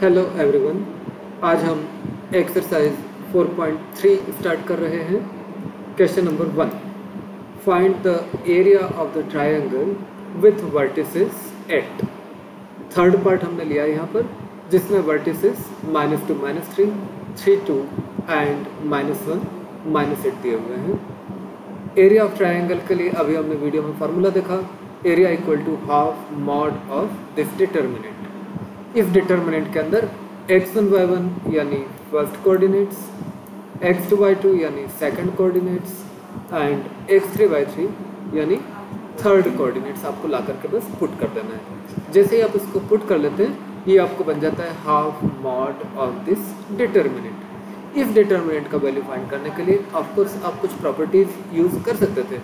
Hello everyone, आज हम exercise 4.3 start कर रहे हैं। Question number 1, find the area of the triangle with vertices at. Third part हमने लिया है यहाँ पर, जिसमें वर्टिसेस -2, -3, 3, 2 एंड -1, -8 दिए हुए हैं। एरिया ऑफ ट्रायंगल के लिए अभी हमने वीडियो में फार्मूला देखा, area equal to half mod of this determinant. इस डिटर्मिनेंट के अंदर x1 y1 यानी फर्स्ट कोऑर्डिनेट्स, x2 y2 यानी second coordinates and x3 y3 यानी थर्ड कोऑर्डिनेट्स आपको ला करके बस पुट कर देना है। जैसे ही आप इसको पुट कर लेते हैं, ये आपको बन जाता है half mod of this determinant. इस डिटर्मिनेंट का वैल्यू फाइंड करने के लिए ऑफकोर्स आप कुछ प्रॉपर्टीज यूज़ कर सकते थे,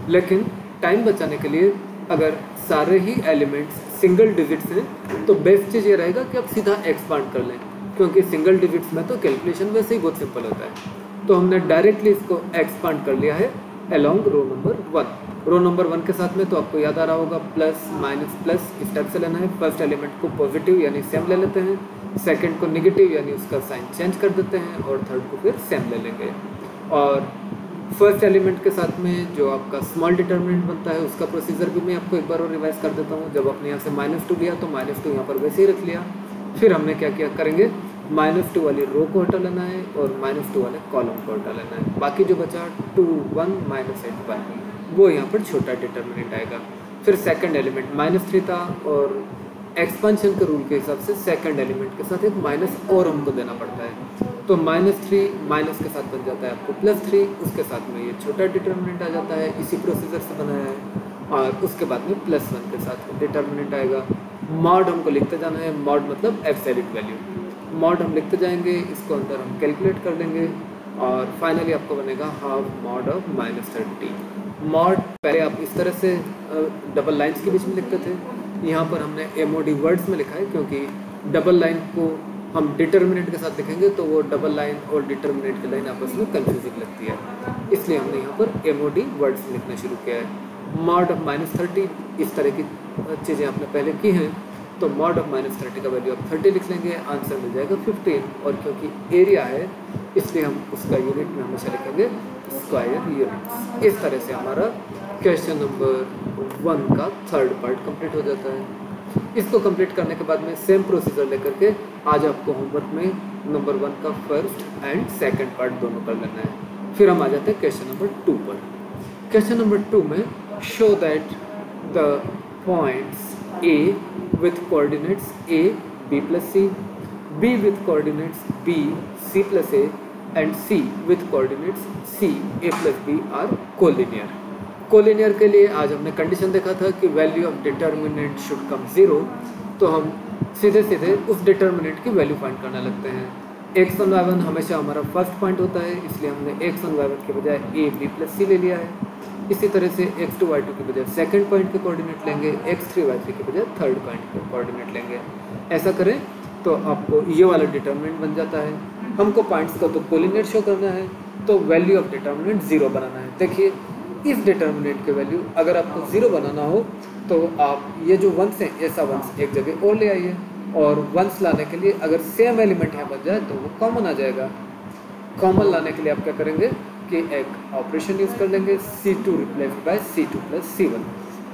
लेकिन टाइम बचाने के लिए अगर सारे ही एलिमेंट्स सिंगल डिजिट्स हैं तो बेस्ट चीज़ ये रहेगा कि आप सीधा एक्सपांड कर लें, क्योंकि सिंगल डिजिट्स में तो कैलकुलेशन वैसे ही बहुत सिंपल होता है। तो हमने डायरेक्टली इसको एक्सपांड कर लिया है along row number 1। Row number 1 के साथ में तो आपको याद आ रहा होगा प्लस माइनस प्लस इस टाइप से लेना है। फर्स्ट एलिमेंट को पॉजिटिव यानी सेम ले लेते हैं, सेकंड को नेगेटिव यानी उसका साइन चेंज कर देते हैं, और थर्ड को फिर सेम ले लेंगे। और फर्स्ट एलिमेंट के साथ में जो आपका स्मॉल डिटर्मिनेंट बनता है उसका प्रोसीजर भी मैं आपको एक बार और रिवाइज कर देता हूँ। जब आपने यहाँ से -2 लिया तो -2 यहाँ पर वैसे ही रख लिया। फिर हमने क्या क्या करेंगे, -2 वाली रो को हटा लेना है और -2 वाले कॉलम को हटा लेना है। बाकी जो बचा 2 1 -8 1 वो यहाँ पर छोटा डिटर्मिनेंट आएगा। फिर सेकंड एलिमेंट -3 था, और एक्सपेंशन के रूल के हिसाब से सेकंड एलिमेंट के साथ एक माइनस और हमको देना पड़ता है। तो -3 माइनस के साथ बन जाता है आपको +3, उसके साथ में ये छोटा डिटर्मिनेंट आ जाता है, इसी प्रोसीजर से बनाया है। और उसके बाद में +1 के साथ डिटर्मिनेंट आएगा। मॉड हमको लिखते जाना है, मॉड मतलब एब्सोल्यूट वैल्यू। मॉड हम लिखते जाएंगे, इसको अंदर हम कैलकुलेट कर लेंगे, और फाइनली आपको बनेगा हाफ मॉड ऑफ -30। मॉड पहले आप इस तरह से डबल लाइन्स के बीच में लिखते थे, यहाँ पर हमने MOD वर्ड्स में लिखा है, क्योंकि डबल लाइन को हम डिटर्मिनेंट के साथ लिखेंगे तो वो डबल लाइन और डिटर्मिनेंट की लाइन आपस में कंफ्यूजिंग लगती है, इसलिए हमने यहाँ पर MOD वर्ड्स लिखना शुरू किया है। मॉड ऑफ -30, इस तरह की चीज़ें आपने पहले की हैं, तो मॉड ऑफ -30 का वैल्यू आप 30 लिख लेंगे, आंसर मिल जाएगा 15। और क्योंकि एरिया है इसलिए हम उसका यूनिट में हमेशा लिखेंगे स्क्वायर यूनिट्स। इस तरह से हमारा क्वेश्चन नंबर 1 का थर्ड पार्ट कंप्लीट हो जाता है। इसको कंप्लीट करने के बाद में सेम प्रोसीजर लेकर के आज आपको होमवर्क में नंबर 1 का फर्स्ट एंड सेकंड पार्ट दोनों कर लेना है। फिर हम आ जाते हैं क्वेश्चन नंबर 2 पर। क्वेश्चन नंबर 2 में show that the points A with coordinates A, B plus C, B with coordinates B, C plus A and C with coordinates C, A plus B are collinear। Collinear के लिए आज हमने condition देखा था कि value of determinant should come 0, तो हम सीधे सीधे उस डिटर्मिनेंट की वैल्यू फाइंड करने लगते हैं। x1 y1 हमेशा हमारा फर्स्ट पॉइंट होता है, इसलिए हमने x1 y1 के बजाय A B plus C ले लिया है। इसी तरह से x2 y2 के बजाय सेकंड पॉइंट के कोऑर्डिनेट लेंगे, x3 y3 के बजाय थर्ड पॉइंट के कोऑर्डिनेट लेंगे। ऐसा करें तो आपको ये वाला डिटर्मिनेंट बन जाता है। हमको पॉइंट्स का तो कोलिनियर शो करना है, तो वैल्यू ऑफ डिटर्मिनेंट 0 बनाना है। देखिए इस डिटर्मिनेंट के वैल्यू अगर आपको 0 बनाना हो तो आप ये जो वंस हैं ऐसा वंस एक जगह और ले आइए, और वंस लाने के लिए अगर सेम एलिमेंट यहाँ बन जाए तो वो कॉमन आ जाएगा। कॉमन लाने के लिए आप क्या करेंगे कि एक ऑपरेशन यूज़ कर लेंगे, C2 replace by C2 plus C1।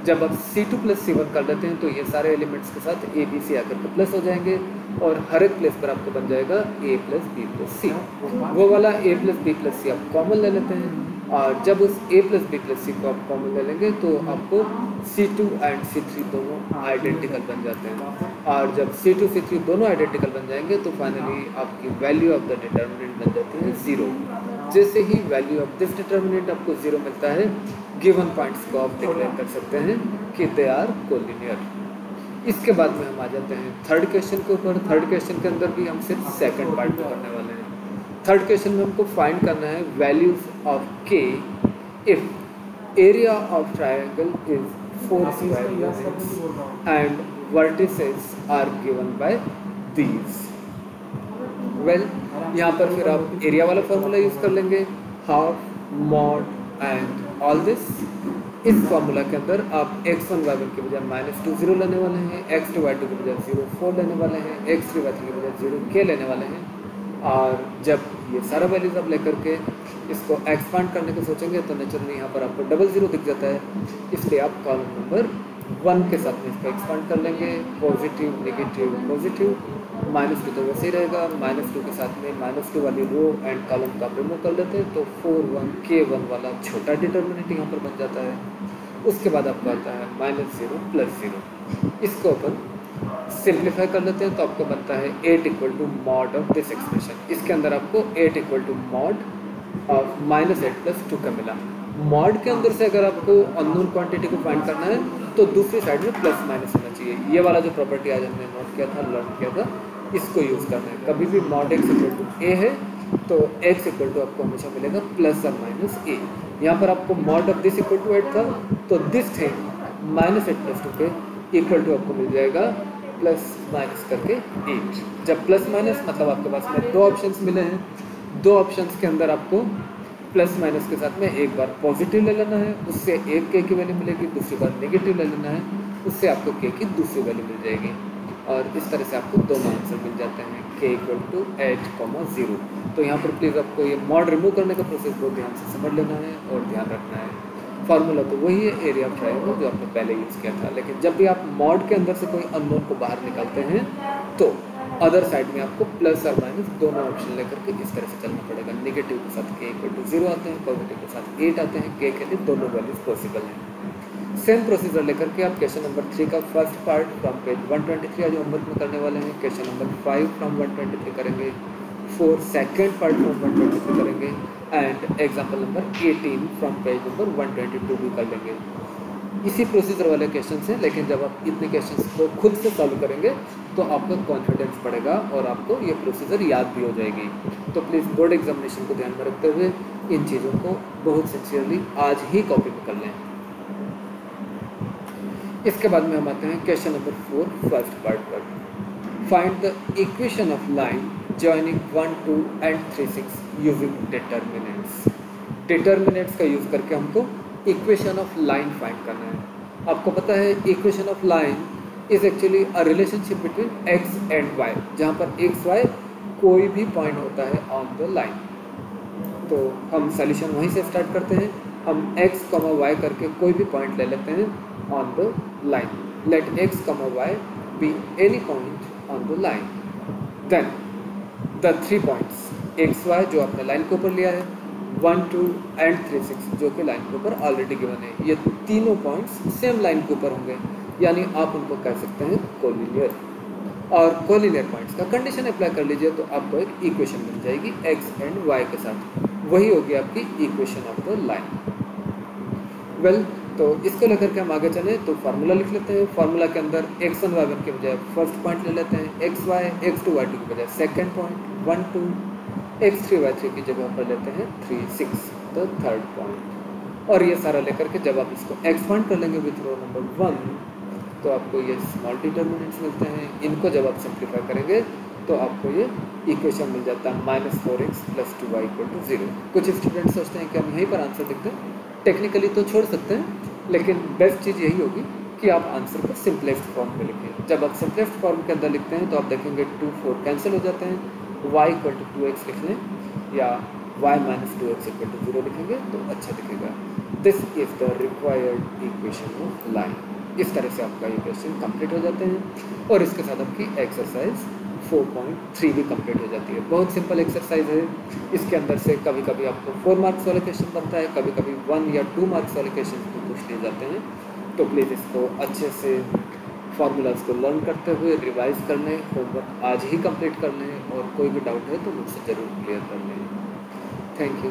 जब आप C2 प्लस C1 कर लेते हैं तो ये सारे एलिमेंट्स के साथ A B C आकर के प्लस हो जाएंगे, और हर एक प्लेस पर आपको बन जाएगा A plus B plus C। वो वाला A plus B plus C आप कॉमन ले लेते हैं, और जब उस A plus B plus C को आप कॉमन ले लेंगे तो आपको C2 एंड C3 दोनों आइडेंटिकल बन जाते हैं। और जब C2 C3 दोनों आइडेंटिकल बन जाएंगे तो फाइनली आपकी वैल्यू ऑफ द डिटर्मिनेंट बन जाती है 0। जैसे ही वैल्यू ऑफ दिस डिटर्मिनेंट आपको 0 मिलता है, गिवन पॉइंट्स को आप डिक्लेयर कर सकते हैं कि दे आर कोलिनियर। इसके बाद में हम आ जाते हैं थर्ड क्वेश्चन के ऊपर। थर्ड क्वेश्चन के अंदर भी हम सिर्फ सेकंड पार्ट में करने वाले हैं। थर्ड क्वेश्चन में हमको फाइंड करना है values of K if area of triangle is 4 square units and vertices are given by these. Well, यहाँ पर फिर आप एरिया वाला फॉर्मूला यूज़ कर लेंगे, half mod and all this. इस फॉर्मूला के अंदर आप x1 y1 के बजाय -2 0 लेने वाले हैं, x2 y2 के बजाय 0 4 लेने वाले हैं, x3 y3 के बजाय 0 k लेने वाले हैं। और जब ये सारा वैल्यूज आप लेकर के इसको एक्सपांड करने को सोचेंगे तो नेचुरली यहाँ पर आपको डबल ज़ीरो दिख जाता है, इसलिए आप कॉलम नंबर 1 के साथ में इसको एक्सपांड कर लेंगे। पॉजिटिव नेगेटिव पॉजिटिव, -2 तो वैसे ही रहेगा, -2 के साथ में -2 वाली रो एंड कॉलम का आप रिमूव कर लेते हैं तो 4 1 k1 वाला छोटा डिटर्मिनेंट यहाँ पर बन जाता है। उसके बाद आपको आता है -0 +0, इसको अपन सिंप्लीफाई कर लेते हैं तो आपको बनता है 8 = mod ऑफ दिस एक्सप्रेशन। इसके अंदर आपको 8 = mod ऑफ -8 + 2 का मिला। मॉड के अंदर से अगर आपको अननोन क्वांटिटी को फाइंड करना है तो दूसरी साइड में प्लस माइनस होना चाहिए। ये वाला जो प्रॉपर्टी आज हमने नोट किया था, लर्न किया था, इसको यूज़ करना है। कभी भी mod x = a है तो x = आपको हमेशा मिलेगा +or-a। यहाँ पर आपको mod ऑफ दिस = 8 था तो दिस थिंग -8 + 2 के इक्वल टू आपको मिल जाएगा प्लस माइनस करके 8। जब प्लस माइनस मतलब आपके पास में दो ऑप्शंस मिले हैं, दो ऑप्शंस के अंदर आपको प्लस माइनस के साथ में एक बार पॉजिटिव ले लेना है, उससे एक के की वैल्यू मिलेगी, दूसरी बार नेगेटिव ले लेना है, उससे आपको के की दूसरी वैल्यू मिल जाएगी। और इस तरह से आपको दोनों आंसर मिल जाते हैं, k = 8, 0। तो यहाँ पर प्लीज़ आपको ये मॉड रिमूव करने का प्रोसेस बहुत ध्यान से समझ लेना है और ध्यान रखना है। फार्मूला तो वही है एरिया ऑफ ट्रायंगल जो आपने पहले यूज़ किया था, लेकिन जब भी आप मॉड के अंदर से कोई अननोन को बाहर निकालते हैं तो अदर साइड में आपको प्लस और माइनस दोनों ऑप्शन लेकर के इस तरह से चलना पड़ेगा। नेगेटिव के साथ k = 0 आते हैं, पॉजिटिव के साथ 8 आते हैं, k के लिए दोनों वैल्यूज पॉसिबल हैं। सेम प्रोसीजर लेकर के आप क्वेश्चन नंबर 3 का फर्स्ट पार्ट फ्रॉम पेज 123 आज होमवर्क में करने वाले हैं, क्वेश्चन नंबर 5 फ्रॉम 123 करेंगे, 4 सेकेंड पार्ट फ्रॉम 123 करेंगे and example number 18 from page number 122 भी कर लेंगे। इसी प्रोसीजर वाले क्वेश्चन हैं, लेकिन जब आप इतने क्वेश्चन को खुद से सॉल्व करेंगे तो आपका कॉन्फिडेंस बढ़ेगा और आपको ये प्रोसीजर याद भी हो जाएगी। तो प्लीज़ बोर्ड एग्जामिनेशन को ध्यान में रखते हुए इन चीज़ों को बहुत सिंसियरली आज ही कॉपी में कर लें। इसके बाद में हम आते हैं क्वेश्चन नंबर 4 फर्स्ट पार्ट पर। Find the equation of line joining 1 2 and 3 6 using determinants. Determinants का यूज़ करके हमको इक्वेशन ऑफ लाइन फाइंड करना है। आपको पता है equation of line is actually a relationship between x and y, जहाँ पर x y कोई भी पॉइंट होता है ऑन द लाइन। तो हम सॉल्यूशन वहीं से स्टार्ट करते हैं। हम x, y करके कोई भी पॉइंट ले लेते हैं on the line. Let x, y be any point on the line. Then the 3 points x y जो आपने लाइन के ऊपर लिया है, 1 2 एंड 3 6 जो कि लाइन के ऊपर ऑलरेडी गिवन है, ये तीनों पॉइंट्स सेम लाइन के ऊपर होंगे, यानी आप उनको कह सकते हैं कोलिनियर। और कोलिनियर पॉइंट्स का कंडीशन अप्लाई कर लीजिए तो आपको एक इक्वेशन मिल जाएगी x एंड y के साथ, वही होगी आपकी equation of the line. Well, तो इसको लेकर के हम आगे चलें तो फार्मूला लिख लेते हैं। फार्मूला के अंदर x1 y1 के बजाय फर्स्ट पॉइंट ले लेते हैं, xy x2 y2 के बजाय सेकेंड पॉइंट 1 2, x3 y3 की जगह पर लेते हैं 3 6 द थर्ड पॉइंट। और ये सारा लेकर के जब आप इसको एक्सपांड कर लेंगे विथ रो नंबर 1 तो आपको ये स्मॉल डिटर्मिनेंट्स मिलते हैं। इनको जब आप सिंप्लीफाई करेंगे तो आपको ये इक्वेशन मिल जाता है -4x + 2y = 0। कुछ स्टूडेंट सोचते हैं कि हम यहीं पर आंसर लिख दें, टेक्निकली तो छोड़ सकते हैं, लेकिन बेस्ट चीज़ यही होगी कि आप आंसर को सिंपलेस्ट फॉर्म में लिखें। जब आप सिंपलेस्ट फॉर्म के अंदर लिखते हैं तो आप देखेंगे 2 4 कैंसिल हो जाते हैं, y = 2x लिख लें या y - 2x = 0 लिखेंगे तो अच्छा दिखेगा। This is the required equation of line. इस तरह से आपका ये क्वेश्चन कंप्लीट हो जाते हैं और इसके साथ आपकी एक्सरसाइज 4.3 भी कंप्लीट हो जाती है। बहुत सिंपल एक्सरसाइज है। इसके अंदर से कभी कभी आपको 4 मार्क्स वाले क्वेश्चन बनता है, कभी कभी 1 या 2 मार्क्स वाले क्वेश्चन भी पूछ लिए जाते हैं। तो प्लीज़ इसको अच्छे से फार्मूलाज को लर्न करते हुए रिवाइज कर लें, होमवर्क आज ही कंप्लीट कर लें और कोई भी डाउट है तो मुझसे ज़रूर क्लियर कर लें। Thank you.